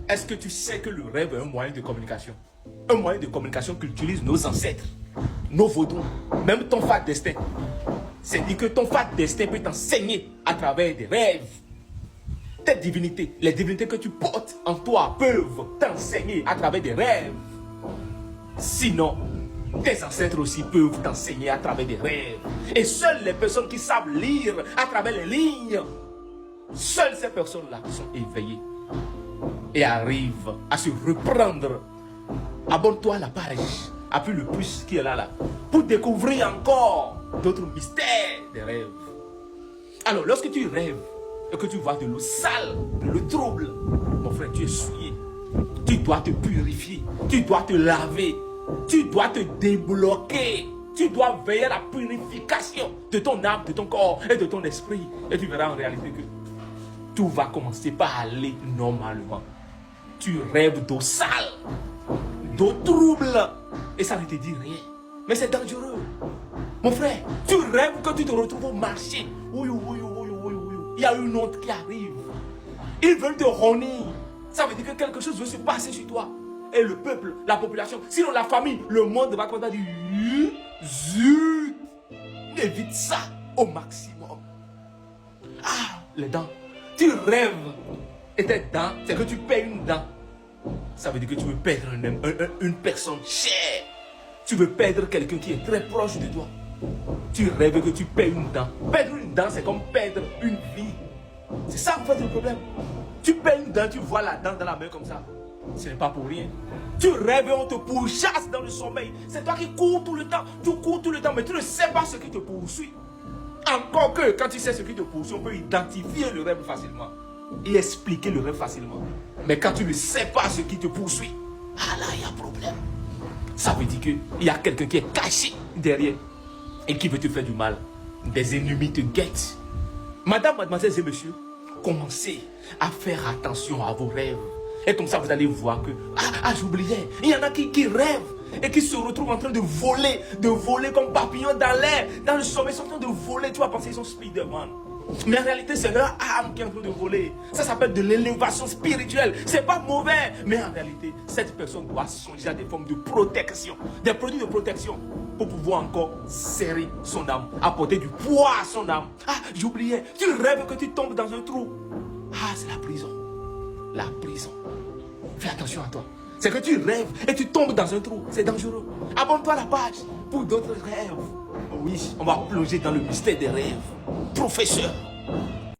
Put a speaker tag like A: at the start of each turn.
A: Est-ce que tu sais que le rêve est un moyen de communication? Un moyen de communication qu'utilisent nos ancêtres, nos vaudous, même ton fat destin. C'est dit que ton fat destin peut t'enseigner à travers des rêves. Tes divinités, les divinités que tu portes en toi peuvent t'enseigner à travers des rêves. Sinon, tes ancêtres aussi peuvent t'enseigner à travers des rêves. Et seules les personnes qui savent lire à travers les lignes, seules ces personnes-là sont éveillées et arrivent à se reprendre. Abonne-toi à la page, appuie le plus qui est là, pour découvrir encore d'autres mystères des rêves. Alors, lorsque tu rêves et que tu vois de l'eau sale, de l'eau trouble, mon frère, tu es souillé. Tu dois te purifier, tu dois te laver, tu dois te débloquer. Tu dois veiller à la purification de ton âme, de ton corps et de ton esprit. Et tu verras en réalité que tout va commencer par aller normalement. Tu rêves d'eau sale, d'eau trouble, et ça ne te dit rien. Mais c'est dangereux. Mon frère, tu rêves que tu te retrouves au marché. Il y a une honte qui arrive. Ils veulent te ronner. Ça veut dire que quelque chose veut se passer sur toi. Et le peuple, la population, sinon la famille, le monde va commencer à dire zut, évite ça au maximum. Ah, les dents. Tu rêves et tes dents, c'est que tu perds une dent. Ça veut dire que tu veux perdre une personne chère. Tu veux perdre quelqu'un qui est très proche de toi. Tu rêves que tu perds une dent. Perdre une dent, c'est comme perdre une vie. C'est ça en fait le problème. Tu perds une dent, tu vois la dent dans la main comme ça. Ce n'est pas pour rien. Tu rêves et on te pourchasse dans le sommeil. C'est toi qui cours tout le temps. Tu cours tout le temps, mais tu ne sais pas ce qui te poursuit. Encore que quand tu sais ce qui te poursuit, on peut identifier le rêve facilement et expliquer le rêve facilement. Mais quand tu ne sais pas ce qui te poursuit, ah là, il y a un problème. Ça veut dire qu'il y a quelqu'un qui est caché derrière et qui veut te faire du mal. Des ennemis te guettent. Madame, mademoiselles et messieurs, commencez à faire attention à vos rêves. Et comme ça, vous allez voir que, j'oubliais, il y en a qui rêvent et qui se retrouvent en train de voler comme papillons dans l'air, dans le sommeil, ils sont en train de voler. Tu vas penser qu'ils sont Spider-Man. Mais en réalité, c'est leur âme qui est en train de voler. Ça s'appelle de l'élévation spirituelle. C'est pas mauvais. Mais en réalité, cette personne doit songer à des formes de protection, des produits de protection, pour pouvoir encore serrer son âme, apporter du poids à son âme. Ah, j'oubliais, tu rêves que tu tombes dans un trou. Ah, c'est la prison. La prison. Fais attention à toi. C'est que tu rêves et tu tombes dans un trou. C'est dangereux. Abonne-toi à la page pour d'autres rêves. Oui, on va plonger dans le mystère des rêves. Professeur.